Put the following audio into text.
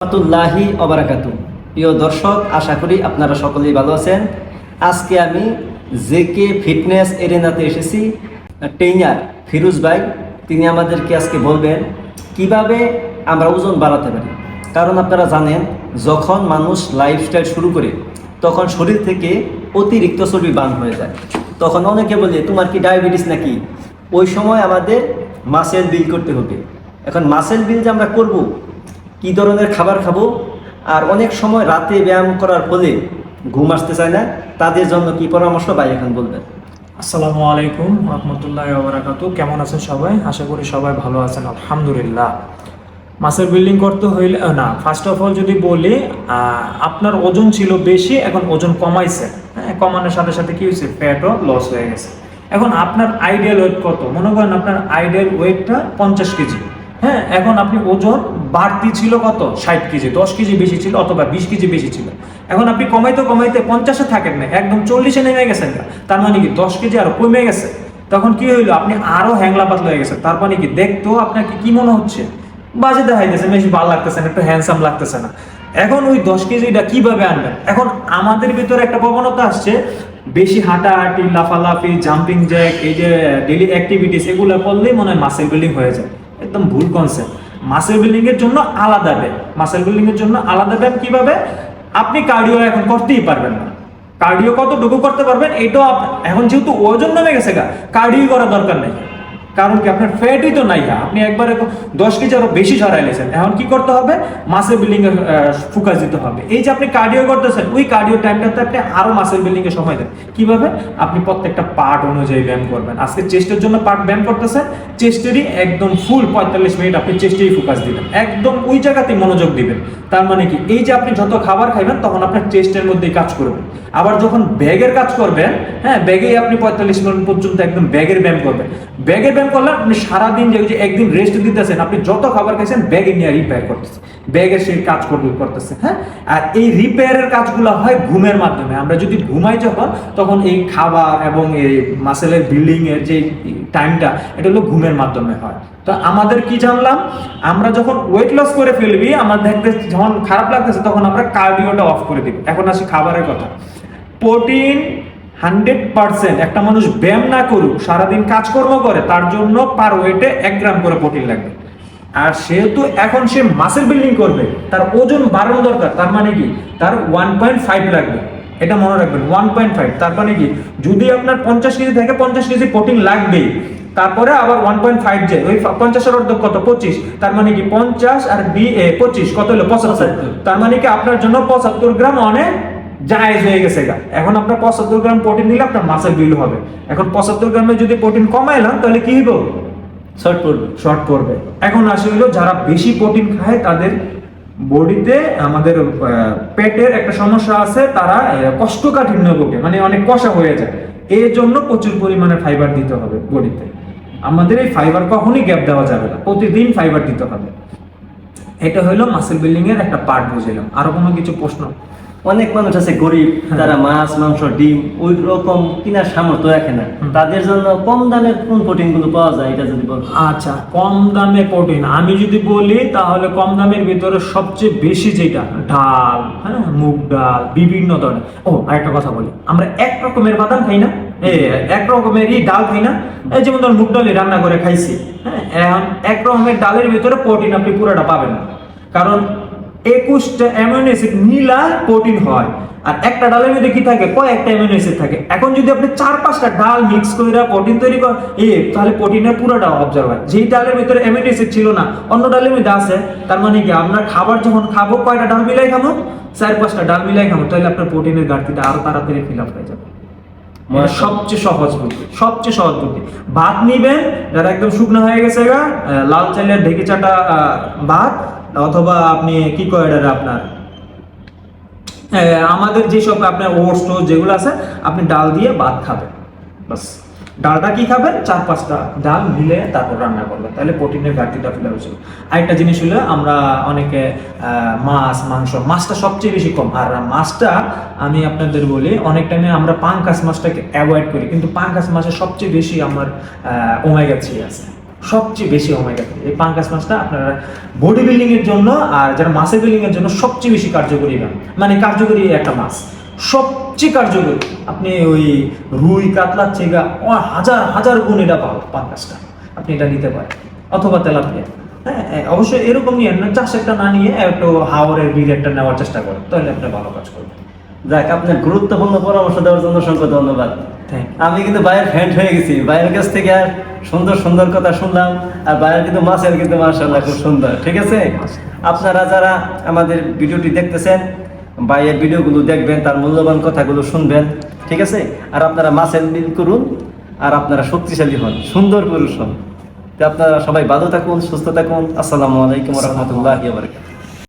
রাহমাতুল্লাহি ওবারাকাতু। প্রিয় দর্শক, আশা করি আপনারা সকলেই ভালো আছেন। আজকে আমি জেকে ফিটনেস এরেনাতে এসেছি। ট্রেইনার ফিরোজ ভাই তিনি আমাদেরকে আজকে বলবেন কিভাবে আমরা ওজন বাড়াতে পারি। কারণ আপনারা জানেন, যখন মানুষ লাইফস্টাইল শুরু করে তখন শরীর থেকে অতিরিক্ত চর্বি বার্ন হয়ে যায়। তখন অনেকে বলে তোমার কি ডায়াবেটিস নাকি। ওই সময় আমাদের মাসেল বিল্ড করতে হবে। এখন মাসেল বিল্ড যে আমরা করব, কী ধরনের খাবার খাবো, আর অনেক সময় রাতে ব্যায়াম করার ফলে ঘুম আসতে চায় না, তাদের জন্য কি পরামর্শ ভাই এখন বলবেন? আসসালামু আলাইকুম রহমতুল্লাহি ওয়া বারাকাতুহু। কেমন আছেন সবাই? আশা করি সবাই ভালো আছেন, আলহামদুলিল্লাহ। মাসেল বিল্ডিং করতে হইলে ফার্স্ট অফ অল যদি বলি, আপনার ওজন ছিল বেশি, এখন ওজন কমাইছে। হ্যাঁ, কমানোর সাথে সাথে কি হয়েছে, ফ্যাটও লস হয়ে গেছে। এখন আপনার আইডিয়াল ওয়েট কত? মনে করেন আপনার আইডিয়াল ওয়েটটা 50 কেজি। হ্যাঁ, এখন আপনি ওজন বাড়তি ছিল কত, 60 কেজি, 10 কেজি বেশি ছিল অথবা 20 কেজি বেশি ছিল। এখন আপনি কমাইতে কমাইতে 50-এ থাকেন না, একদম 40-এ নেমে গেছেন। তার মানে কি 10 কেজি আরো কমে গেছে। তখন কি হইলো, আপনি আরো হ্যাংলা পাতলা হয়ে গেছে। তার মানে কি, দেখতো আপনাকে কি মনে হচ্ছে, বাজে দেখাইতেছে, বেশি ভালো লাগতেছে না, একটু হ্যান্ডসাম লাগতেছে না। এখন ওই 10 কেজিটা কিভাবে আনবেন? এখন আমাদের ভিতরে একটা প্রবণতা আসছে, বেশি হাঁটাহাঁটি, লাফালাফি, জাম্পিং জ্যাক, এই যে ডেইলি অ্যাক্টিভিটিস, এগুলো করলেই মনে হয় মাসেল বিল্ডিং হয়ে যায়। একদম ভুল কনসেপ্ট। মাসেল বিল্ডিং এর জন্য আলাদা ব্যায়াম। মাসেল বিল্ডিং এর জন্য আলাদা ব্যায়াম কিভাবে? আপনি কার্ডিও এখন করতেই পারবেন না। কার্ডিও কতটুকু করতে পারবেন এটাও এখন যেহেতু ওজন নামে গেছে, কার্ডিও করার দরকার নেই। কারণ কি, আপনার ফ্যাটই তো নাই। আপনি একবারে 10 কেজি আরো বেশি ঝরাই লেছেন। এখন কি করতে হবে, মাসেল বিল্ডিং এর ফোকাস দিতে হবে। এই যে আপনি কার্ডিও করতেছেন, ওই কার্ডিও টাইমটাতে আপনি আরো মাসেল বিল্ডিং এর সময় দেন। কিভাবে? আপনি প্রত্যেকটা পার্ট অনুযায়ী ব্যায়াম করবেন। আজকে চেস্টের জন্য পার্ট ব্যায়াম করতেছেন, চেস্টেরই একদম ফুল 45 মিনিট আপনি চেস্টেই ফোকাস দিবেন, একদম ওই জায়গাতেই মনোযোগ দিবেন। তার মানে কি, এই যে আপনি যত খাবার খাইবেন তখন আপনার চেস্টের মধ্যেই কাজ করবেন। আবার যখন ব্যাগের কাজ করবেন, হ্যাঁ, ব্যাগেই আপনি 45 মিনিট পর্যন্ত একদম ব্যাগের ব্যায়াম করবেন। ব্যাগের ব্যায়াম করলে আপনি সারাদিন যে একদিন রেস্ট দিতেছেন, আপনি যত খাবার খাইছেন ব্যাগে নিয়ে রিপেয়ার করতেছেন, ব্যাগের সেই কাজ করতেছে। হ্যাঁ, আর এই রিপেয়ারের কাজগুলো হয় ঘুমের মাধ্যমে। আমরা যদি ঘুমাই যখন, তখন এই খাবার এবং এই মাসেলের বিল্ডিং এর যে টাইমটা, এটা হলো ঘুমের মাধ্যমে হয়। তো আমাদের কি জানলাম, আমরা যখন ওয়েট লস করে ফেলবি, আমার দেখতে যখন খারাপ লাগতেছে, তখন আমরা কার্ডিওটা অফ করে দিই। এখন আসি খাবারের কথা। প্রোটিন 100%। একটা মানুষ ব্যায়াম না করুক, সারাদিন কাজকর্ম করে, তার জন্য পার ওয়েটে 1 গ্রাম করে প্রোটিন লাগবে। আর সেহেতু এখন সে মাসেল বিল্ডিং করবে, তার ওজন বাড়ানো দরকার। তার মানে কি, তার 1.5 লাগবে। এটা মনে রাখবেন, 1.5। তার মানে কি, যদি আপনার 50 কেজি থেকে 50 কেজি প্রোটিন লাগবেই, তারপরে আবার 1.5 যে ওই 50-এর অর্ধেক কত, 25। তার মানে কি 50 আর 25 কত হলো, 75। তার মানে কি আপনার জন্য 75 গ্রাম অনেক জায়েজ হয়ে গেছে। এখন আপনার 75 গ্রাম প্রোটিন দিলে আপনার মাসেল বিল্ড হবে। এখন 75 গ্রামে যদি প্রোটিন কমাইলাম, তাহলে কি হইব, শর্ট পড়বে। এখন আসে হলো, যারা বেশি প্রোটিন খায় তাদের বডিতে, আমাদের পেটের একটা সমস্যা আছে, তারা কোষ্ঠকাঠিন্য ভোগে, মানে অনেক কষা হয়ে যায়। এর জন্য প্রচুর পরিমাণে ফাইবার দিতে হবে বডিতে। আমাদের এই ফাইবার কখনই গ্যাপ দেওয়া যাবে না, প্রতিদিন ফাইবার দিতে হবে। এটা হলো মাসেল বিল্ডিং এর একটা পার্ট বুঝলাম। আরো কোনো কিছু প্রশ্ন? অনেক মানুষ আছে গরিব, তারা মাছ, মাংস, ডিম ওই রকম কেনার সামর্থ্য রাখে না। তাদের জন্য কম দামের কোন প্রোটিন গুলো পাওয়া যায়, এটা যদি বল। আচ্ছা, কম দামে প্রোটিন আমি যদি বলি, তাহলে কম দামের ভিতরে সবচেয়ে বেশি যেটা, ডাল, হ্যাঁ, মুগ ডাল, বিভিন্ন ধরনের। আরেকটা কথা বলি, আমরা এক রকমের বাদাম খাই না, এক রকমেরই ডাল খাই না। এই যেমন ধর মুগ ডালই রান্না করে খাইছি, হ্যাঁ, এখন এক রকমের ডালের ভিতরে প্রোটিন আপনি পুরোটা পাবেন না। কারণ 21টা অ্যামিনো অ্যাসিড মিলা প্রোটিন হয়, আর একটা ডালের মধ্যে কি থাকে, কয়েকটা অ্যামিনো অ্যাসিড থাকে। এখন যদি আপনি 4-5টা ডাল মিক্স করে প্রোটিন তৈরি করেন, তাহলে প্রোটিনের পুরোটা অবজার্ভ হয়। যেই ডালের ভিতরে অ্যামিনো অ্যাসিড ছিল না, অন্য ডালের মধ্যে আছে। তার মানে কি, আপনার খাবার যখন খাবো, কয়টা ডাল মিলাই খাবো, 4-5টা ডাল মিলাই খাবো, তাহলে আপনার প্রোটিনের ঘাটতিটা আরো তাড়াতাড়ি ফিল আপ হয়ে যাবে। সবচেয়ে সহজ বুদ্ধি। ভাত নিবেন, যারা একদম শুকনো হয়ে গেছে, লাল চালের ঢেকে চাটা ভাত, অথবা আপনি কি করেন, আপনার আমাদের যেসব আপনার ওটস যেগুলো আছে, আপনি ডাল দিয়ে ভাত খাবেন। বাস, ডালটা কি খাবেন, 4-5টা ডাল মিলে তারপর রান্না করবেন, তাহলে প্রোটিনের ঘাটতিটা ফিল হয়েছিল। আরেকটা জিনিস হলো, আমরা অনেকে মাছ, মাংস, মাছটা সবচেয়ে বেশি কম। আর মাছটা আমি আপনাদের বলি, অনেক টাইমে আমরা পাঙ্কাস মাছটাকে অ্যাভয়েড করি, কিন্তু পাঙ্কাস মাছের সবচেয়ে বেশি আমার ওমেগা 3 আছে। সবচেয়ে বেশি ওমেগা 3। এই পাঙ্গাস মাছটা আপনারা বডি বিল্ডিং এর জন্য আর যারা মাসেল বিল্ডিং এর জন্য সবচেয়ে বেশি কার্যকরী মানে কার্যকরী একটা মাছ, সবচেয়ে কার্যকরী। আপনি ওই রুই কাতলার থেকে হাজার হাজার গুণ এটা পাবেন পাঙ্গাসটা, আপনি এটা নিতে পারেন, অথবা তেলাপিয়া। হ্যাঁ, অবশ্যই এরকম নিয়ে না, চাষ একটা না নিয়ে একটু হাওরের বিল একটা নেওয়ার চেষ্টা করেন, তাহলে আপনি ভালো কাজ করবেন। যাক, আপনার গুরুত্বপূর্ণ পরামর্শ দেওয়ার জন্য অসংখ্য ধন্যবাদ। থ্যাংক আমি কিন্তু ভাইয়ের ফ্যান হয়ে গেছি, ভাইয়ের কাছ থেকে আর সুন্দর সুন্দর কথা শুনলাম, আর ভাইয়ের কিন্তু মাছের কিন্তু মাশাআল্লাহ খুব সুন্দর। ঠিক আছে, আপনারা যারা আমাদের ভিডিওটি দেখতেছেন, ভাইয়ের ভিডিওগুলো দেখবেন, তার মূল্যবান কথাগুলো শুনবেন। ঠিক আছে, আর আপনারা মাছের বিল করুন, আর আপনারা শক্তিশালী হন, সুন্দর পুরুষ হন। তো আপনারা সবাই ভালো থাকুন, সুস্থ থাকুন। আসসালামু আলাইকুম ওয়া রাহমাতুল্লাহি ওয়া বারাকাতুহু।